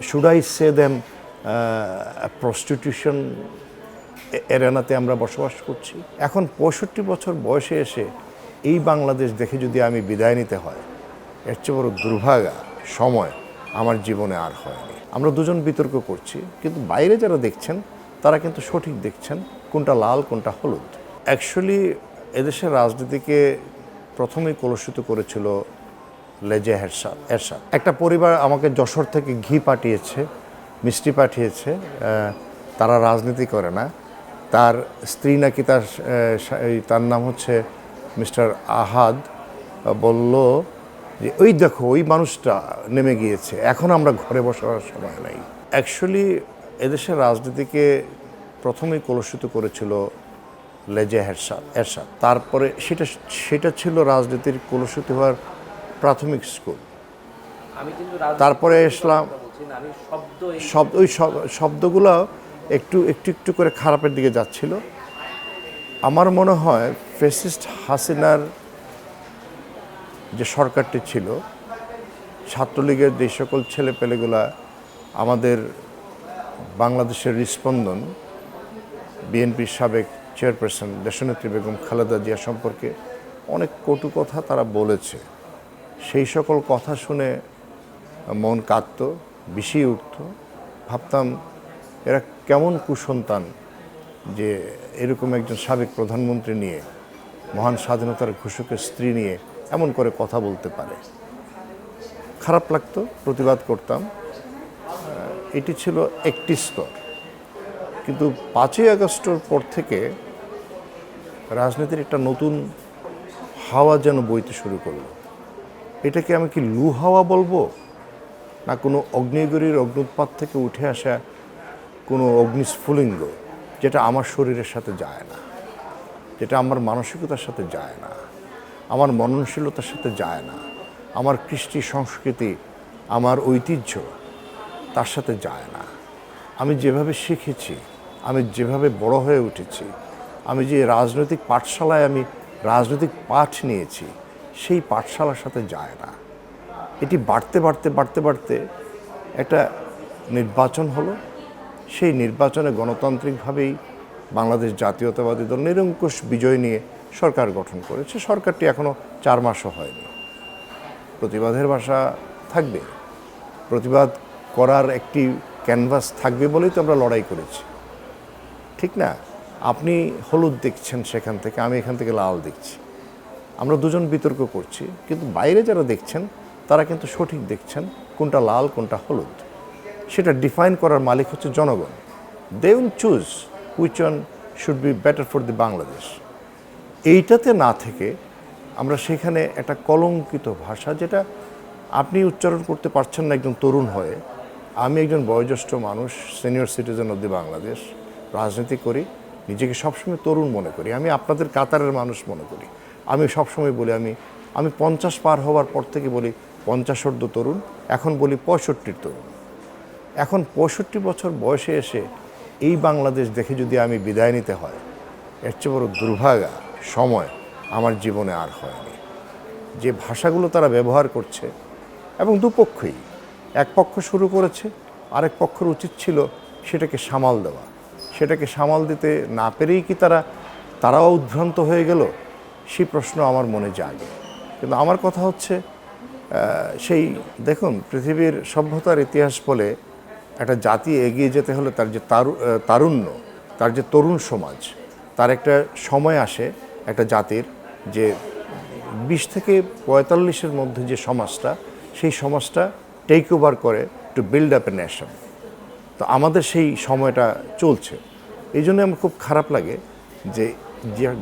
Should I say them prostitution এরানাতে আমরা বসবাস করছি। এখন ৬৫ বছর বয়সে এসে এই বাংলাদেশ দেখে যদি আমি বিদায় নিতে হয়, এর চেয়ে বড় দুর্ভাগা সময় আমার জীবনে আর হয়নি। আমরা দুজন বিতর্ক করছি, কিন্তু বাইরে যারা দেখছেন তারা কিন্তু সঠিক দেখছেন কোনটা লাল কোনটা হলুদ। অ্যাকচুয়ালি এদেশের রাজনীতিকে প্রথমেই কলুষিত করেছিল লেজে এরশাদ। একটা পরিবার আমাকে যশোর থেকে ঘি পাঠিয়েছে, মিষ্টি পাঠিয়েছে, তারা রাজনীতি করে না, তার স্ত্রী নাকি তার নাম হচ্ছে মিস্টার আহাদ, বলল যে ওই দেখো ওই মানুষটা নেমে গিয়েছে, এখন আমরা ঘরে বসার সময় নাই। অ্যাকচুয়ালি এদেশের রাজনীতিকে প্রথমেই কলুষিত করেছিল লেজে এরশাদ। তারপরে সেটা ছিল রাজনীতির কলুষিত হওয়ার প্রাথমিক স্কুল। তারপরে ইসলাম ওই শব্দগুলো একটু একটু করে খারাপের দিকে যাচ্ছিল। আমার মনে হয় ফ্যাসিস্ট হাসিনার যে সরকারটি ছিল, ছাত্রলীগের যে সকল ছেলেপেলেগুলা আমাদের বাংলাদেশের হৃস্পন্দন বিএনপির সাবেক চেয়ারপারসন দেশনেত্রী বেগম খালেদা জিয়া সম্পর্কে অনেক কটু কথা তারা বলেছে, সেই সকল কথা শুনে মন কাঁদত, বিষিয়ে উঠত। ভাবতাম এরা কেমন কুসন্তান যে এরকম একজন সাবেক প্রধানমন্ত্রী নিয়ে, মহান স্বাধীনতার ঘোষকের স্ত্রী নিয়ে এমন করে কথা বলতে পারে। খারাপ লাগতো, প্রতিবাদ করতাম। এটি ছিল একটি স্তর, কিন্তু ৫ই আগস্টের পর থেকে রাজনীতির একটা নতুন হাওয়া যেন বইতে শুরু করলো। এটাকে আমি কি লু হাওয়া বলবো, না কোনো অগ্নিগিরির অগ্নুৎপাত থেকে উঠে আসা কোনো অগ্নিস্ফুলিঙ্গ, যেটা আমার শরীরের সাথে যায় না, যেটা আমার মানসিকতার সাথে যায় না, আমার মননশীলতার সাথে যায় না, আমার কৃষ্টি সংস্কৃতি, আমার ঐতিহ্য তার সাথে যায় না। আমি যেভাবে শিখেছি, আমি যেভাবে বড় হয়ে উঠেছি, আমি যে রাজনৈতিক পাঠশালায় আমি রাজনৈতিক পাঠ নিয়েছি, সেই পাঠশালার সাথে যায় না। এটি বাড়তে বাড়তে বাড়তে বাড়তে একটা নির্বাচন হলো। সেই নির্বাচনে গণতান্ত্রিকভাবেই বাংলাদেশ জাতীয়তাবাদী দল নিরঙ্কুশ বিজয় নিয়ে সরকার গঠন করেছে। সরকারটি এখনও 4 মাসও হয়নি। প্রতিবাদের ভাষা থাকবে, প্রতিবাদ করার একটি ক্যানভাস থাকবে বলেই তো আমরা লড়াই করেছি, ঠিক না? আপনি হলুদ দেখছেন সেখান থেকে, আমি এখান থেকে লাল দেখছি। আমরা দুজন বিতর্ক করছি, কিন্তু বাইরে যারা দেখছেন তারা কিন্তু সঠিক দেখছেন কোনটা লাল কোনটা হলুদ। সেটা ডিফাইন করার মালিক হচ্ছে জনগণ। They will choose which one should be better for the Bangladesh. এইটাতে না থেকে আমরা সেখানে একটা কলঙ্কিত ভাষা, যেটা আপনি উচ্চারণ করতে পারছেন না একজন তরুণ হয়ে, আমি একজন বয়োজ্যেষ্ঠ মানুষ, senior citizen of the Bangladesh, রাজনীতি করি, নিজেকে সবসময় তরুণ মনে করি। আমি আপনাদের কাতারের মানুষ মনে করি। আমি সবসময় বলি আমি 50 পার হওয়ার পর থেকে বলি 50 তরুণ, এখন বলি 65 তরুণ। এখন 65 বছর বয়সে এসে এই বাংলাদেশ দেখে যদি আমি বিদায় নিতে হয়, এর চেয়ে বড় দুর্ভাগা সময় আমার জীবনে আর হয়নি। যে ভাষাগুলো তারা ব্যবহার করছে, এবং দুপক্ষই, এক পক্ষ শুরু করেছে, আরেক পক্ষের উচিত ছিল সেটাকে সামাল দেওয়া। সেটাকে সামাল দিতে না পেরেই কি তারাও উদ্ভ্রান্ত হয়ে গেল, সেই প্রশ্ন আমার মনে জাগে। কিন্তু আমার কথা হচ্ছে, সেই দেখুন, পৃথিবীর সভ্যতার ইতিহাস বলে একটা জাতি এগিয়ে যেতে হলে তার যে তারুণ্য, তার যে তরুণ সমাজ, তার একটা সময় আসে একটা জাতির যে 20 থেকে 45-এর মধ্যে যে সমাজটা, সেই সমাজটা টেক ওভার করে to build up a nation. তো আমাদের সেই সময়টা চলছে। এই জন্য আমার খুব খারাপ লাগে যে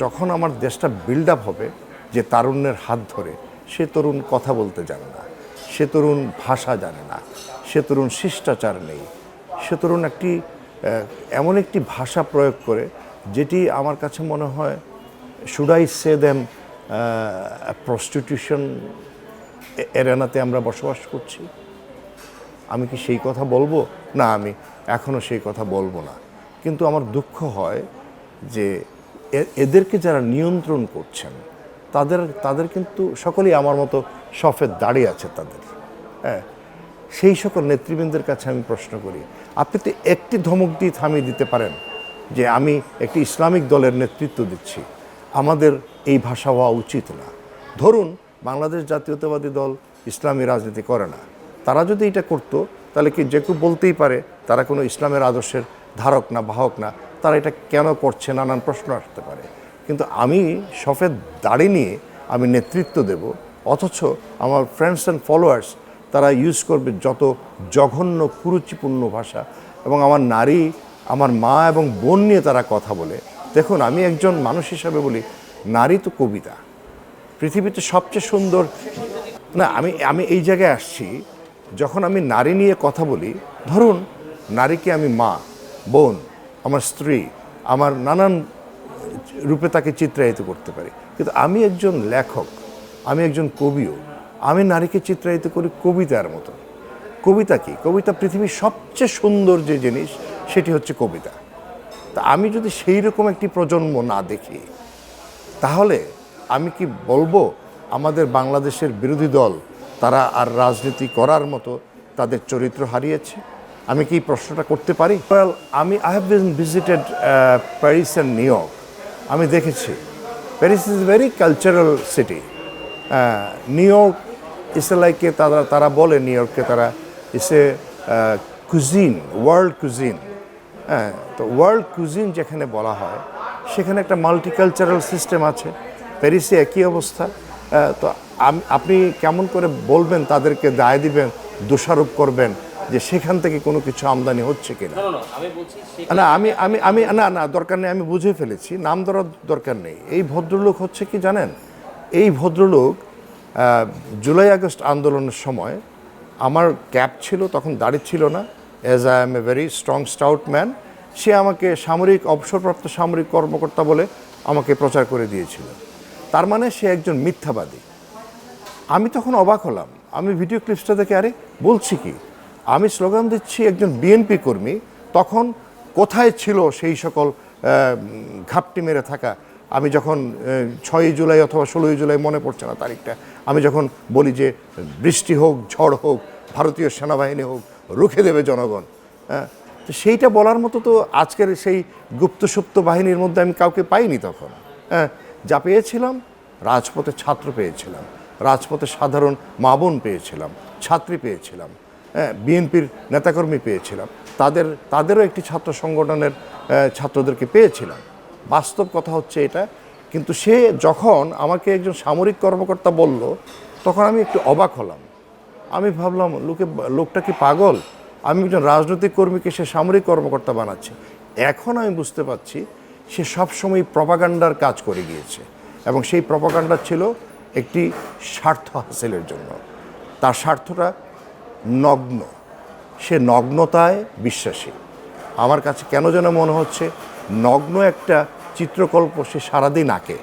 যখন আমার দেশটা বিল্ড আপ হবে, যে তারুণ্যের হাত ধরে, সে তরুণ কথা বলতে জানে না, সে তরুণ ভাষা জানে না, সে তরুণ শিষ্টাচার নেই, সে তরুণ এমন একটি ভাষা প্রয়োগ করে যেটি আমার কাছে মনে হয়, should I say them prostitution এরানাতে আমরা বসবাস করছি। আমি কি সেই কথা বলবো? না, আমি এখনও সেই কথা বলবো না। কিন্তু আমার দুঃখ হয় যে এদেরকে যারা নিয়ন্ত্রণ করছেন, তাদের কিন্তু সকলেই আমার মতো সফেদ দাঁড়িয়ে আছে তাদের, হ্যাঁ। সেই সকল নেতৃবৃন্দের কাছে আমি প্রশ্ন করি, আপনি তো একটি ধমক দিয়ে থামিয়ে দিতে পারেন যে আমি একটি ইসলামিক দলের নেতৃত্ব দিচ্ছি, আমাদের এই ভাষা হওয়া উচিত না। ধরুন বাংলাদেশ জাতীয়তাবাদী দল ইসলামী রাজনীতি করে না, তারা যদি এটা করতো তাহলে কি যে কেউ বলতেই পারে তারা কোনো ইসলামের আদর্শের ধারক না বাহক না, তারা এটা কেন করছে, নানান প্রশ্ন আসতে পারে। কিন্তু আমি সফেদ দাড়ি নিয়ে আমি নেতৃত্ব দেব, অথচ আমার ফ্রেন্ডস অ্যান্ড ফলোয়ার্স তারা ইউজ করবে যত জঘন্য কুরুচিপূর্ণ ভাষা, এবং আমার নারী, আমার মা এবং বোন নিয়ে তারা কথা বলে। দেখুন, আমি একজন মানুষ হিসাবে বলি, নারী তো কবিতা, পৃথিবীতে সবচেয়ে সুন্দর না। আমি এই জায়গায় আসছি, যখন আমি নারী নিয়ে কথা বলি, ধরুন নারীকে আমি মা, বোন, আমার স্ত্রী, আমার নানান রূপে তাকে চিত্রায়িত করতে পারি। কিন্তু আমি একজন লেখক, আমি একজন কবিও, আমি নারীকে চিত্রায়িত করি কবিতার মতো। কবিতা কি? কবিতা পৃথিবীর সবচেয়ে সুন্দর যে জিনিস সেটি হচ্ছে কবিতা। তা আমি যদি সেই রকম একটি প্রজন্ম না দেখি, তাহলে আমি কি বলবো আমাদের বাংলাদেশের বিরোধী দল তারা আর রাজনীতি করার মতো তাদের চরিত্র হারিয়েছে? আমি কি প্রশ্নটা করতে পারি? I have been visited Paris and New York. আমি দেখেছি Paris is very cultural city. New York is like তারা বলে নিউ ইয়র্ককে তারা is a cuisine, world cuisine. হ্যাঁ, তো ওয়ার্ল্ড কুজিন যেখানে বলা হয় সেখানে একটা মাল্টিকালচারাল সিস্টেম আছে। প্যারিসে একই অবস্থা। তো আপনি কেমন করে বলবেন, তাদেরকে দায় দিবেন, দোষারোপ করবেন যে সেখান থেকে কোনো কিছু আমদানি হচ্ছে কিনা? না, আমি না দরকার নেই, আমি বুঝে ফেলেছি, নাম ধরার দরকার নেই। এই ভদ্রলোক হচ্ছে কি জানেন, এই ভদ্রলোক জুলাই আগস্ট আন্দোলনের সময় আমার ক্যাপ ছিল, তখন দাড়ি ছিল না, as I am a very strong stout man, সে আমাকে অবসরপ্রাপ্ত সামরিক কর্মকর্তা বলে আমাকে প্রচার করে দিয়েছিল। তার মানে সে একজন মিথ্যাবাদী। আমি তখন অবাক হলাম, আমি ভিডিও ক্লিপসটা দেখে আরে বলছি কি, আমি স্লোগান দিচ্ছি একজন বিএনপি কর্মী, তখন কোথায় ছিল সেই সকল ঘাপটি মেরে থাকা? আমি যখন 6ই জুলাই অথবা 16ই জুলাই, মনে পড়ছে না তারিখটা, আমি যখন বলি যে বৃষ্টি হোক, ঝড় হোক, ভারতীয় সেনাবাহিনী হোক, রুখে দেবে জনগণ, হ্যাঁ, তো সেইটা বলার মতো তো আজকের সেই গুপ্তসুপ্ত বাহিনীর মধ্যে আমি কাউকে পাইনি তখন। হ্যাঁ, যা পেয়েছিলাম রাজপথে ছাত্র পেয়েছিলাম, রাজপথে সাধারণ মা বোন পেয়েছিলাম, ছাত্রী পেয়েছিলাম, হ্যাঁ, বিএনপির নেতাকর্মী পেয়েছিলাম, তাদেরও একটি ছাত্র সংগঠনের ছাত্রদেরকে পেয়েছিলাম। বাস্তব কথা হচ্ছে এটা। কিন্তু সে যখন আমাকে একজন সামরিক কর্মকর্তা বলল, তখন আমি একটু অবাক হলাম। আমি ভাবলাম লোকটা কি পাগল? আমি একজন রাজনৈতিক কর্মীকে সে সামরিক কর্মকর্তা বানাচ্ছে। এখন আমি বুঝতে পারছি সে সবসময় প্রপাগান্ডার কাজ করে গিয়েছে, এবং সেই প্রপাগান্ডা ছিল একটি স্বার্থ হাসিলের জন্য। তার স্বার্থটা নগ্ন, সে নগ্নতায় বিশ্বাসী। আমার কাছে কেন যেন মনে হচ্ছে নগ্ন একটা চিত্রকল্প সে সারাদিন আঁকে,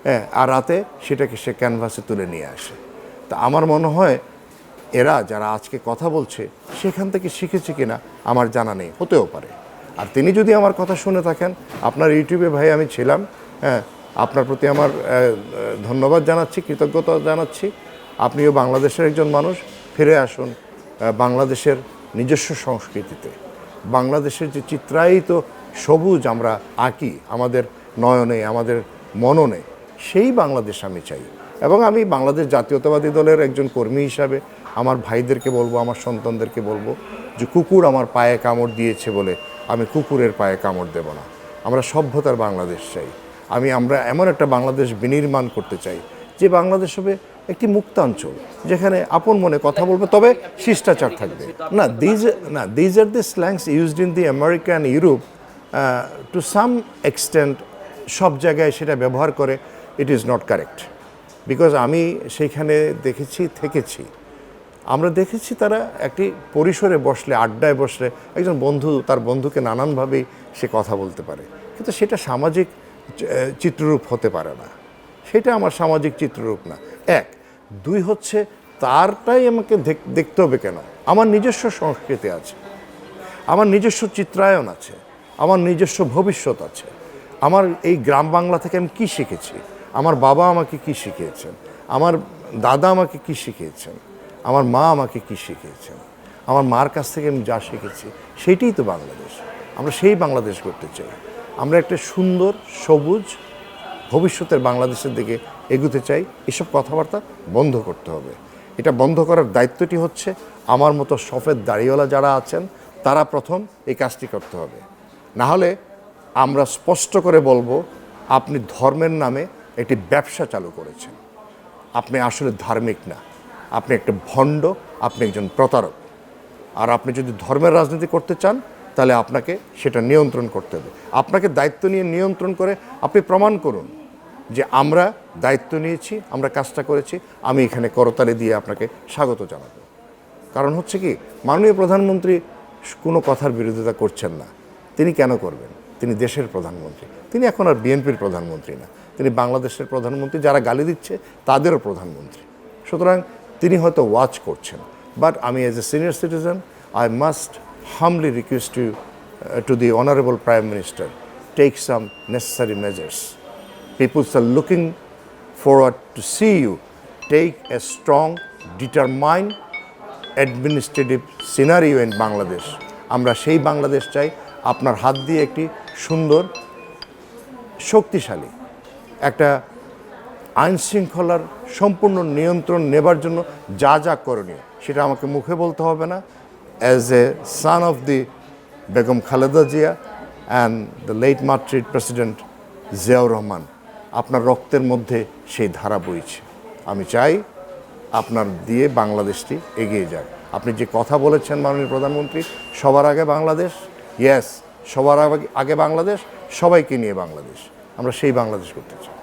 হ্যাঁ, আর রাতে সেটাকে সে ক্যানভাসে তুলে নিয়ে আসে। তা আমার মনে হয় এরা যারা আজকে কথা বলছে সেখান থেকে শিখেছে কিনা আমার জানা নেই, হতেও পারে। আর তিনি যদি আমার কথা শুনে থাকেন, আপনার ইউটিউবে ভাই আমি ছিলাম, হ্যাঁ, আপনার প্রতি আমার ধন্যবাদ জানাচ্ছি, কৃতজ্ঞতা জানাচ্ছি। আপনিও বাংলাদেশের একজন মানুষ, ফিরে আসুন বাংলাদেশের নিজস্ব সংস্কৃতিতে। বাংলাদেশের যে চিত্রায়িত সবুজ আমরা আঁকি আমাদের নয়নে, আমাদের মননে, সেই বাংলাদেশ আমি চাই। এবং আমি বাংলাদেশ জাতীয়তাবাদী দলের একজন কর্মী হিসাবে আমার ভাইদেরকে বলবো, আমার সন্তানদেরকে বলবো যে কুকুর আমার পায়ে কামড় দিয়েছে বলে আমি কুকুরের পায়ে কামড় দেব না। আমরা সভ্যতার বাংলাদেশ চাই। আমরা এমন একটা বাংলাদেশ বিনির্মাণ করতে চাই যে বাংলাদেশ হবে একটি মুক্তাঞ্চল, যেখানে আপন মনে কথা বলবে, তবে শিষ্টাচার থাকবে। These are the slangs used in the America and Europe to some extent. সব জায়গায় সেটা ব্যবহার করে, it is not correct. Because আমি সেইখানে দেখেছি, থেকেছি। আমরা দেখেছি তারা একটি পরিসরে বসলে, আড্ডায় বসলে একজন বন্ধু তার বন্ধুকে নানানভাবেই সে কথা বলতে পারে, কিন্তু সেটা সামাজিক চিত্ররূপ হতে পারে না। সেটা আমার সামাজিক চিত্ররূপ না। এক, দুই হচ্ছে তারটাই আমাকে দেখতে হবে কেন? আমার নিজস্ব সংস্কৃতি আছে, আমার নিজস্ব চিত্রায়ন আছে, আমার নিজস্ব ভবিষ্যৎ আছে। আমার এই গ্রাম বাংলা থেকে আমি কী শিখেছি, আমার বাবা আমাকে কী শিখিয়েছেন, আমার দাদা আমাকে কী শিখিয়েছেন, আমার মা আমাকে কী শিখিয়েছেন, আমার মার কাছ থেকে আমি যা শিখেছি সেইটাই তো বাংলাদেশ। আমরা সেই বাংলাদেশ করতে চাই। আমরা একটা সুন্দর সবুজ ভবিষ্যতের বাংলাদেশের দিকে এগুতে চাই। এসব কথাবার্তা বন্ধ করতে হবে। এটা বন্ধ করার দায়িত্বটি হচ্ছে আমার মতো সফেদ দাড়িওয়ালা যারা আছেন তারা প্রথম এই কাজটি করতে হবে। না হলে আমরা স্পষ্ট করে বলবো, আপনি ধর্মের নামে একটি ব্যবসা চালু করেছেন। আপনি আসলে ধার্মিক না, আপনি একটা ভণ্ড, আপনি একজন প্রতারক। আর আপনি যদি ধর্মের রাজনীতি করতে চান তাহলে আপনাকে সেটা নিয়ন্ত্রণ করতে হবে। আপনাকে দায়িত্ব নিয়ে নিয়ন্ত্রণ করে আপনি প্রমাণ করুন যে আমরা দায়িত্ব নিয়েছি, আমরা কাজটা করেছি, আমি এখানে করতালি দিয়ে আপনাকে স্বাগত জানাবো। কারণ হচ্ছে কি, মাননীয় প্রধানমন্ত্রী কোনো কথার বিরোধিতা করছেন না। তিনি কেন করবেন? তিনি দেশের প্রধানমন্ত্রী। তিনি এখন আর বিএনপির প্রধানমন্ত্রী না, তিনি বাংলাদেশের প্রধানমন্ত্রী। যারা গালি দিচ্ছে তাদেরও প্রধানমন্ত্রী। সুতরাং তিনি হয়তো ওয়াচ করছেন, বাট আমি as a senior citizen I must humbly request you to the Honorable Prime Minister, take some necessary measures. People are looking forward to see you take a strong, determined administrative scenario in Bangladesh. আমরা সেই বাংলাদেশ চাই, আপনার হাত দিয়ে একটি সুন্দর, শক্তিশালী একটা আইন শৃঙ্খলার সম্পূর্ণ নিয়ন্ত্রণ নেবার জন্য যা যা করণীয় সেটা আমাকে মুখে বলতে হবে না। As a son of the Begum Khaleda Zia and the late martyred President Ziaur Rahman, আপনার রক্তের মধ্যে সেই ধারা বইছে। আমি চাই আপনার দিয়ে বাংলাদেশটি এগিয়ে যাক। আপনি যে কথা বলেছেন মাননীয় প্রধানমন্ত্রী, সবার আগে বাংলাদেশ, ইয়েস, সবার আগে বাংলাদেশ, সবাইকে নিয়ে বাংলাদেশ, আমরা সেই বাংলাদেশ করতে চাই।